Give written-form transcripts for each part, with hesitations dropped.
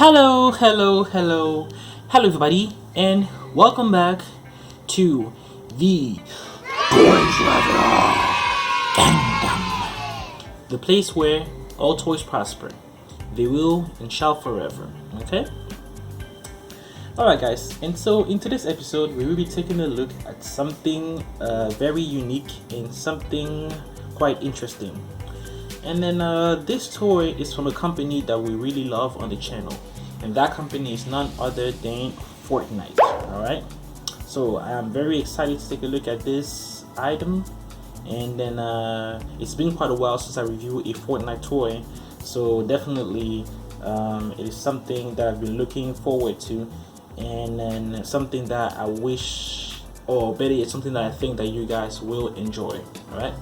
Hello, everybody, and welcome back to the the place where all toys prosper. They will and shall forever. Okay? Alright, guys, and so in today's episode, we will be taking a look at something very unique and something quite interesting. And then this toy is from a company that we really love on the channel, and that company is none other than Fortnite. Alright, so I am very excited to take a look at this item. And then it's been quite a while since I reviewed a Fortnite toy, so definitely it is something that I've been looking forward to, and then something that I wish, or better yet, something that I think that you guys will enjoy. Alright,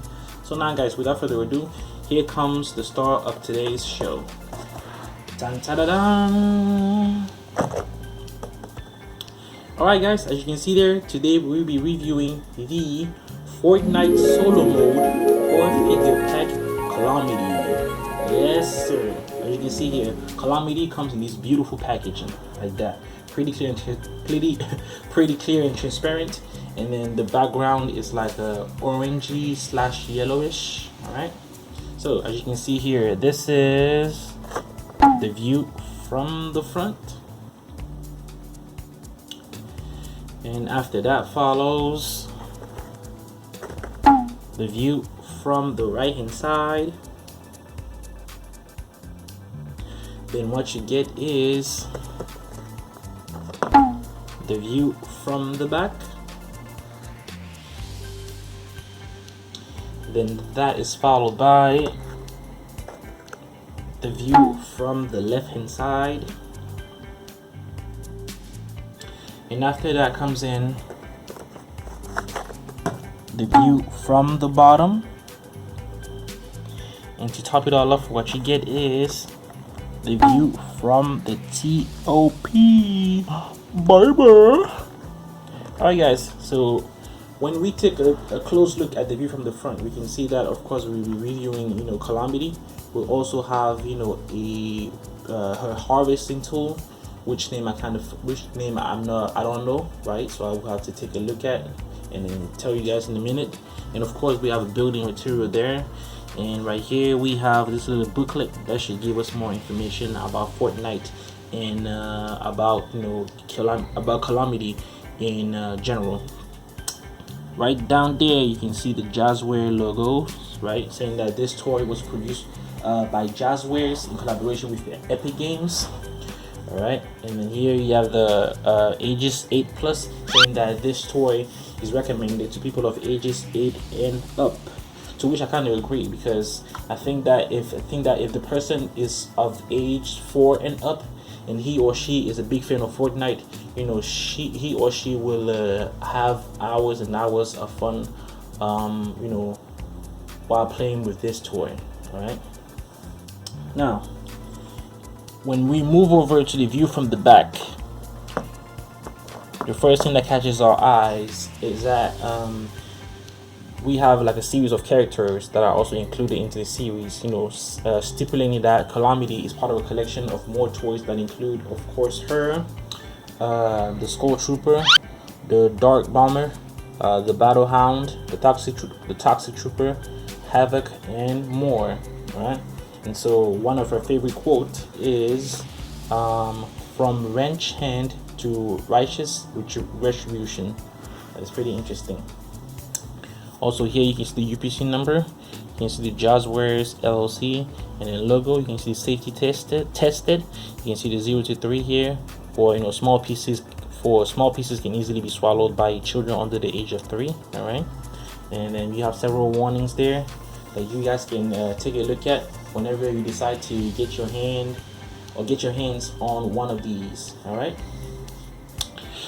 so now, guys, without further ado, here comes the star of today's show. Dun, da, da, da. Alright, guys, as you can see there, today we will be reviewing the Fortnite solo mode 4-figure pack Calamity. Yes, sir. As you can see here, Calamity comes in this beautiful packaging like that. Pretty clear and transparent. And then the background is like a orangey / yellowish. Alright. So as you can see here, this is the view from the front, and after that follows the view from the right hand side. Then what you get is the view from the back. Then that is followed by the view from the left hand side, and after that comes in the view from the bottom. And to top it all off, what you get is the view from the top. Baby. Alright, guys, so when we take a close look at the view from the front, we can see that, of course, we'll be reviewing, Calamity. We'll also have, her harvesting tool, which name I don't know, right? So I will have to take a look at and then tell you guys in a minute. And of course, we have a building material there, and right here we have this little booklet that should give us more information about Fortnite and about Calamity in general. Right down there, you can see the Jazwares logo, right, saying that this toy was produced by Jazwares in collaboration with Epic Games. All right, and then here you have the ages 8+, saying that this toy is recommended to people of ages 8 and up. To which I kind of agree, because I think that if the person is of age 4 and up, and he or she is a big fan of Fortnite, he or she will have hours and hours of fun, while playing with this toy. All right. Now, when we move over to the view from the back, the first thing that catches our eyes is that we have like a series of characters that are also included into the series, stipulating that Calamity is part of a collection of more toys that include, of course, her, the Skull Trooper, the Dark Bomber, the Battle Hound, the Toxic Trooper, Havoc, and more. Right? And so one of her favorite quotes is from wrench hand to righteous retribution. That's pretty interesting. Also here you can see the UPC number, you can see the Jazwares LLC, and then logo. You can see safety tested. You can see the 0 to 3 here for small pieces. For small pieces can easily be swallowed by children under the age of 3. All right, and then you have several warnings there that you guys can take a look at whenever you decide to get your hands on one of these. All right.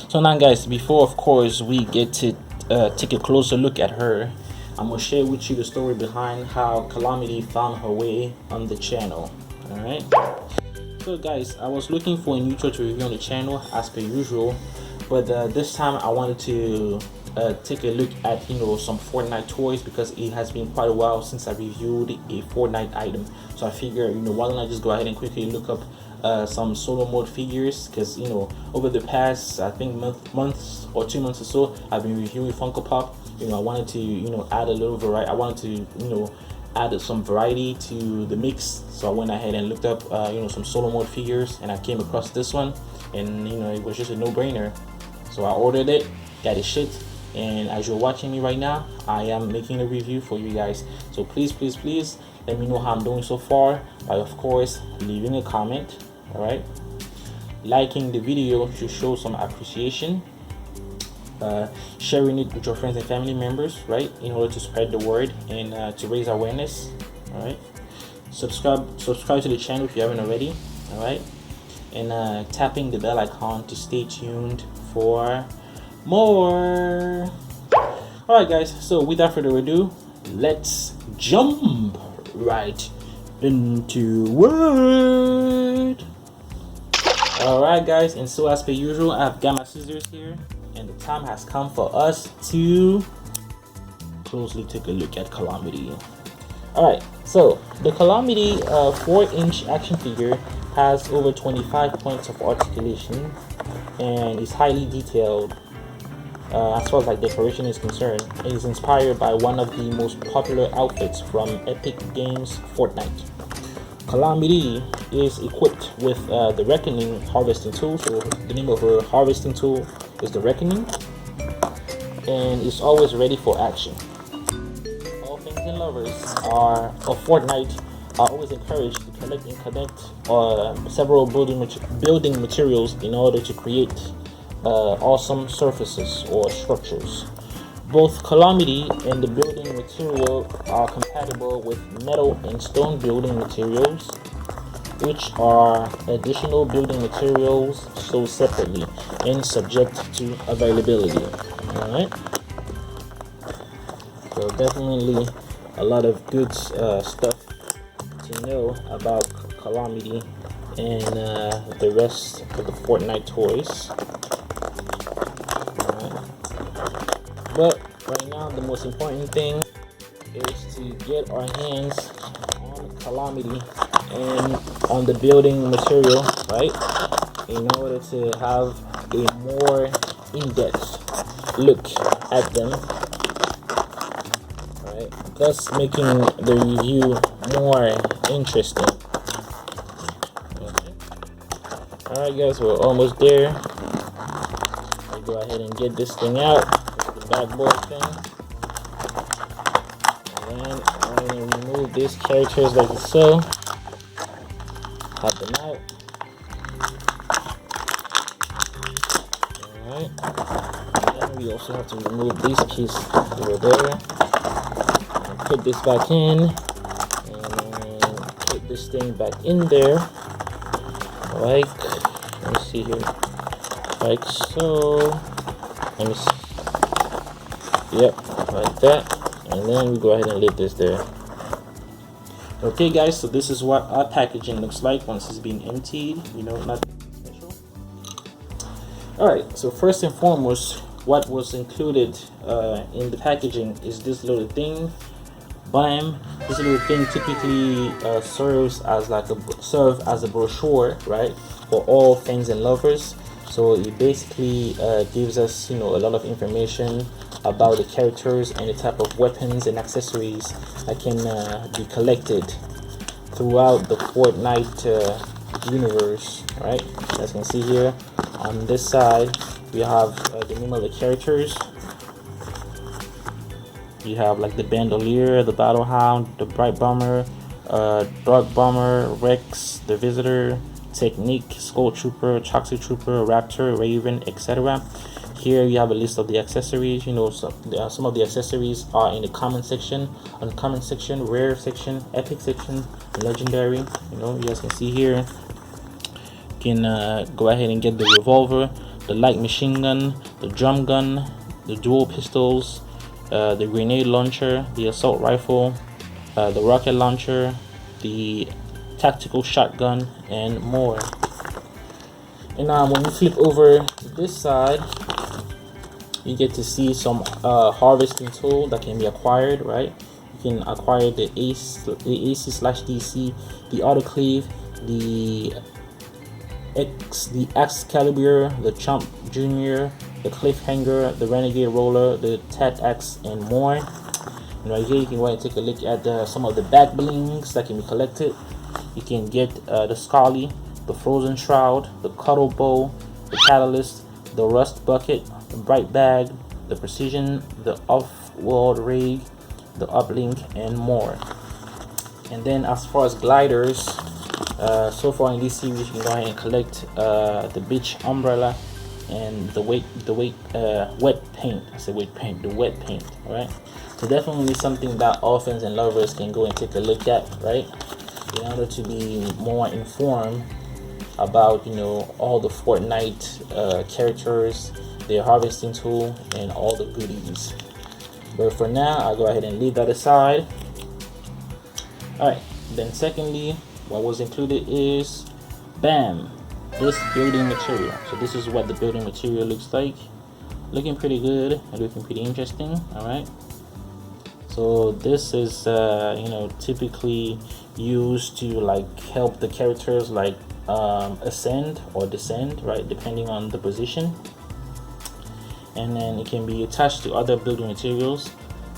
So now, guys, before of course we get to take a closer look at her, I'm gonna share with you the story behind how Calamity found her way on the channel. All right. So, guys, I was looking for a new toy to review on the channel as per usual, but this time I wanted to take a look at some Fortnite toys, because it has been quite a while since I reviewed a Fortnite item. So I figured, why don't I just go ahead and quickly look up some solo mode figures, because you know, over the past I think months or 2 months or so, I've been reviewing Funko Pop. You know, I wanted to, you know, add a little variety. I wanted to, you know, add some variety to the mix. So I went ahead and looked up, you know, some solo mode figures, and I came across this one, and you know, it was just a no-brainer. So I ordered it, got it shipped, and as you're watching me right now, I am making a review for you guys. So please, please, please let me know how I'm doing so far by, of course, leaving a comment. All right, liking the video to show some appreciation. Sharing it with your friends and family members, right, in order to spread the word and to raise awareness. All right, subscribe to the channel if you haven't already. All right, and tapping the bell icon to stay tuned for more. All right, guys, so without further ado, let's jump right into it. All right, guys, and so as per usual, I've got my scissors here, and the time has come for us to closely take a look at Calamity. Alright, so the Calamity 4-inch action figure has over 25 points of articulation and is highly detailed. As far as like decoration is concerned, it is inspired by one of the most popular outfits from Epic Games Fortnite. Calamity is equipped with the Reckoning harvesting tool. So the name of her harvesting tool is the Reckoning, and is always ready for action. All fans and lovers of Fortnite are always encouraged to collect and connect several building materials in order to create awesome surfaces or structures. Both Calamity and the building material are compatible with metal and stone building materials, which are additional building materials sold separately and subject to availability. Alright, so definitely a lot of good stuff to know about Calamity and the rest of the Fortnite toys. But right now, the most important thing is to get our hands on Calamity and on the building material, right, in order to have a more in-depth look at them, right, thus making the review more interesting. Okay. Alright, guys, we're almost there. I'll go ahead and get this thing out. Backboard thing, and then I'm going to remove these characters like so, pop them out. Alright, and then we also have to remove these pieces over there, and put this back in, and put this thing back in there, like, let me see here, like so. Let me see. Yep, like that, and then we go ahead and leave this there. Okay, guys, so this is what our packaging looks like once it's been emptied. You know, nothing special. All right, so first and foremost, what was included in the packaging is this little thing. Bam! This little thing typically serves as a brochure, right, for all fans and lovers. So it basically gives us, you know, a lot of information about the characters and the type of weapons and accessories that can be collected throughout the Fortnite universe, right? As you can see here, on this side we have the name of the characters. You have like the Bandolier, the Battle Hound, the Bright Bomber, Dark Bomber, Rex, the Visitor, Technique, Skull Trooper, Toxic Trooper, Raptor, Raven, etc. Here you have a list of the accessories. You know, some of the accessories are in the comment section, uncommon section, rare section, epic section, legendary. You know, you guys can see here. You can go ahead and get the revolver, the light machine gun, the drum gun, the dual pistols, the grenade launcher, the assault rifle, the rocket launcher, the tactical shotgun, and more. And now when you flip over to this side, you get to see some harvesting tool that can be acquired, right? You can acquire the AC/DC, the autoclave, the the Excalibur, the Chump Junior, the Cliffhanger, the Renegade Roller, the Tet X, and more. Here you can go and take a look at some of the back blings that can be collected. You can get the Scully, the Frozen Shroud, the Cuddle Bow, the Catalyst, the Rust Bucket, the Bright Bag, the Precision, the Off-World Rig, the Uplink, and more. And then as far as gliders, so far in this series, you can go ahead and collect the Beach Umbrella and the wet paint. I say wet paint, the wet paint. All right. So definitely something that all fans and lovers can go and take a look at, right? In order to be more informed about, all the Fortnite characters, their harvesting tool, and all the goodies. But for now, I'll go ahead and leave that aside. All right. Then secondly, what was included is, bam, this building material. So this is what the building material looks like. Looking pretty good and looking pretty interesting. All right. So this is typically used to like help the characters like ascend or descend, right, depending on the position. And then it can be attached to other building materials,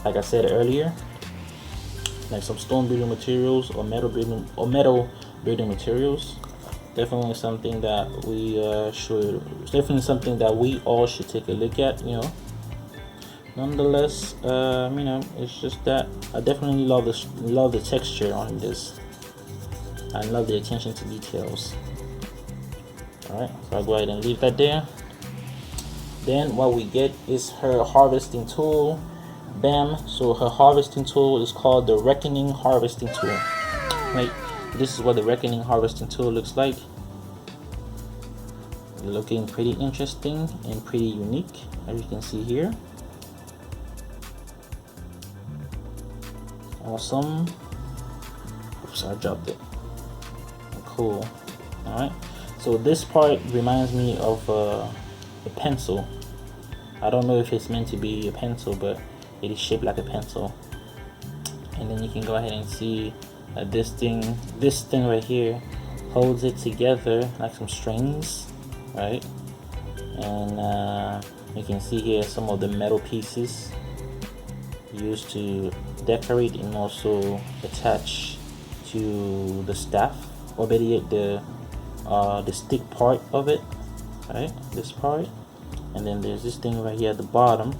like I said earlier, like some stone building materials or metal building materials. Definitely something that we all should take a look at. Nonetheless, it's just that I definitely love the texture on this. I love the attention to details. All right, so I'll go ahead and leave that there. Then what we get is her harvesting tool. Bam. So her harvesting tool is called the Reckoning Harvesting Tool. Right. This is what the Reckoning Harvesting Tool looks like. Looking pretty interesting and pretty unique, as you can see here. Awesome. Oops, I dropped it. Cool. Alright. So this part reminds me of a pencil. I don't know if it's meant to be a pencil, but it is shaped like a pencil. And then you can go ahead and see that this thing right here holds it together like some strings, right? And you can see here some of the metal pieces used to decorate and also attach to the staff, or better yet, the stick part of it, right? This part. And then there's this thing right here at the bottom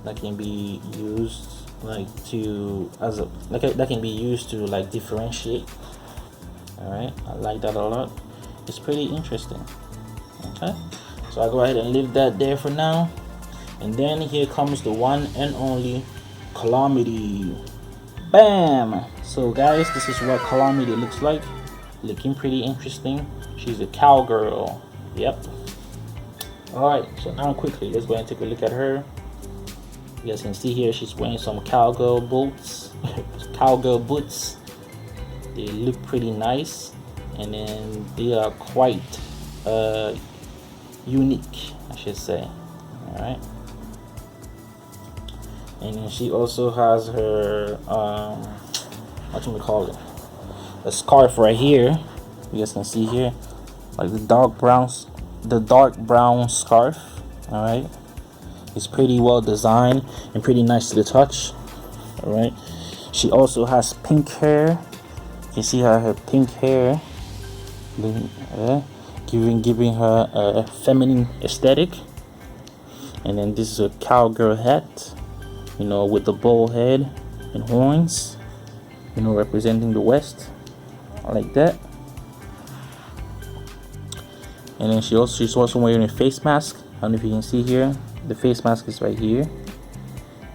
that can be used that can be used to like differentiate. All right, I like that a lot. It's pretty interesting. Okay, so I'll go ahead and leave that there for now. And then here comes the one and only Calamity. Bam! So guys, this is what Calamity looks like. Looking pretty interesting. She's a cowgirl. Yep. Alright, so now quickly, let's go and take a look at her. You guys can see here she's wearing some cowgirl boots. Cowgirl boots. They look pretty nice. And then they are quite unique, I should say. Alright. And then she also has her what you call it, a scarf right here. You guys can see here, like the dark brown scarf. All right, it's pretty well designed and pretty nice to the touch. All right, she also has pink hair. You can see her pink hair, giving her a feminine aesthetic. And then this is a cowgirl hat, with the bowl head and horns, representing the West. I like that. And then she's also wearing a face mask. I don't know if you can see here. The face mask is right here.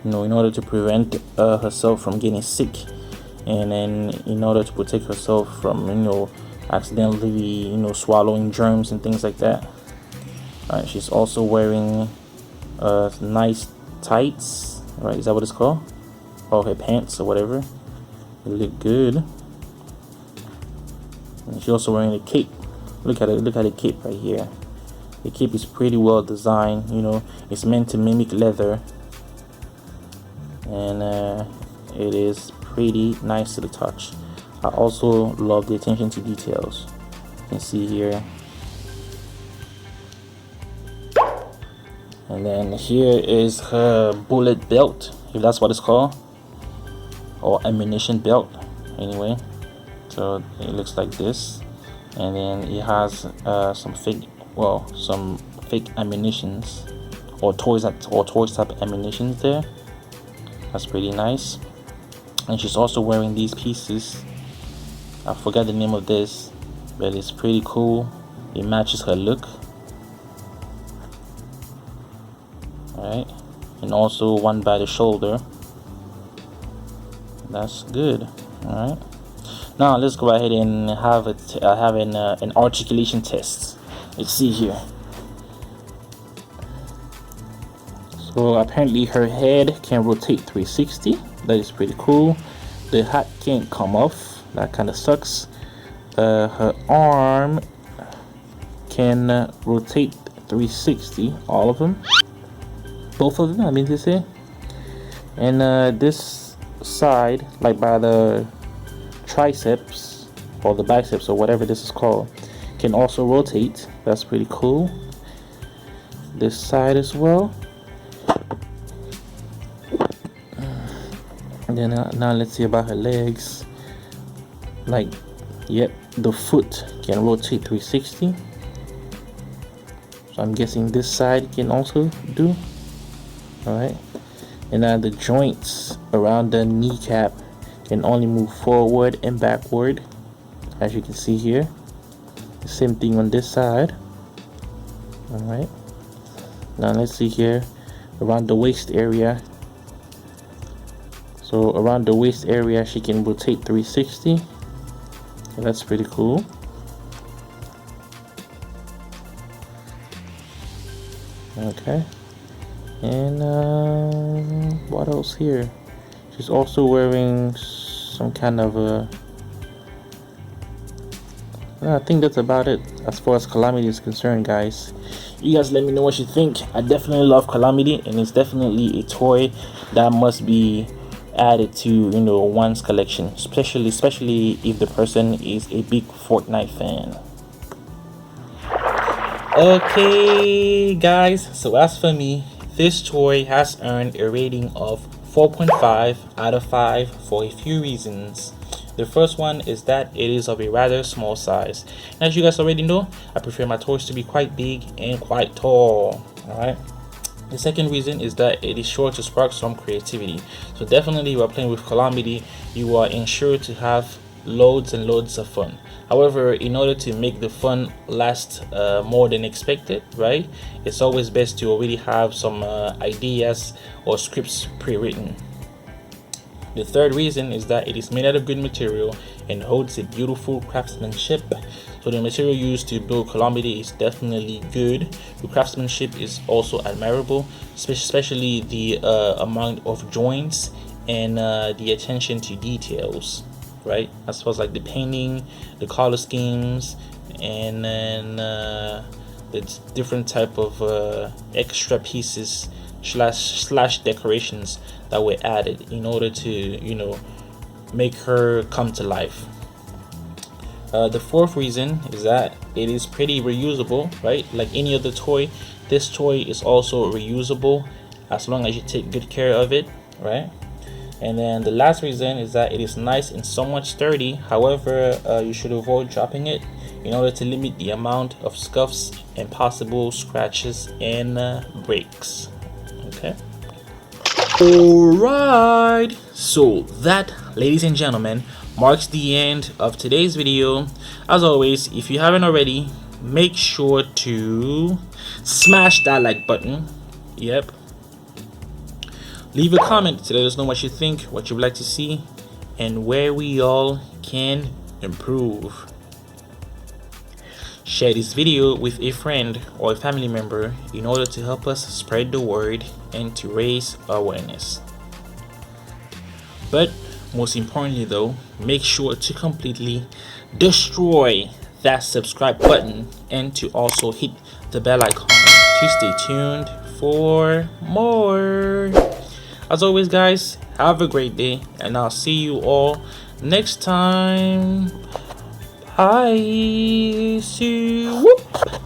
In order to prevent herself from getting sick, and then in order to protect herself from accidentally swallowing germs and things like that. All right, she's also wearing nice tights. Right, is that what it's called? Oh, her pants or whatever. They look good. And she's also wearing a cape. Look at it. Look at the cape right here. The cape is pretty well designed. It's meant to mimic leather, and it is pretty nice to the touch. I also love the attention to details. You can see here. And then here is her bullet belt, if that's what it's called, or ammunition belt anyway. So it looks like this, and then it has some fake ammunitions or toys type ammunitions there. That's pretty nice. And she's also wearing these pieces. I forgot the name of this, but it's pretty cool. It matches her look. Alright, and also one by the shoulder. That's good. Alright, now let's go ahead and have an articulation test. Let's see here. So apparently her head can rotate 360. That is pretty cool. The hat can't come off. That kind of sucks. Her arm can rotate 360. All of them. Both of them, I mean to say. And this side, like by the triceps or the biceps or whatever this is called, can also rotate. That's pretty cool. This side as well. And then now let's see about her legs. Like, yep, the foot can rotate 360. So I'm guessing this side can also do. Alright, and now the joints around the kneecap can only move forward and backward, as you can see here. The same thing on this side. Alright, now let's see here around the waist area. So around the waist area she can rotate 360. So that's pretty cool. Okay. And what else here? She's also wearing some kind of I think that's about it as far as Calamity is concerned, guys. You guys let me know what you think. I definitely love Calamity, and it's definitely a toy that must be added to, you know, one's collection, especially if the person is a big Fortnite fan. Okay guys, so as for me, this toy has earned a rating of 4.5 out of 5 for a few reasons. The first one is that it is of a rather small size. And as you guys already know, I prefer my toys to be quite big and quite tall. Alright. The second reason is that it is sure to spark some creativity. So definitely while playing with Calamity, you are ensured to have loads and loads of fun. However, in order to make the fun last more than expected, right, it's always best to already have some ideas or scripts pre-written. The third reason is that it is made out of good material and holds a beautiful craftsmanship. So the material used to build Calamity is definitely good. The craftsmanship is also admirable, especially the amount of joints and the attention to details, right? As far as like the painting, the color schemes, and then the different type of extra pieces slash decorations that were added in order to, you know, make her come to life. The fourth reason is that it is pretty reusable, right? Like any other toy, this toy is also reusable as long as you take good care of it, right? And then the last reason is that it is nice and somewhat sturdy. However, you should avoid dropping it in order to limit the amount of scuffs and possible scratches and breaks. Okay. Alright, so that, ladies and gentlemen, marks the end of today's video. As always, if you haven't already, make sure to smash that like button. Yep. Leave a comment to let us know what you think, what you would like to see, and where we all can improve. Share this video with a friend or a family member in order to help us spread the word and to raise awareness. But most importantly though, make sure to completely destroy that subscribe button and to also hit the bell icon to stay tuned for more. As always guys, Have a great day, and I'll see you all next time. Bye. See you. Whoop.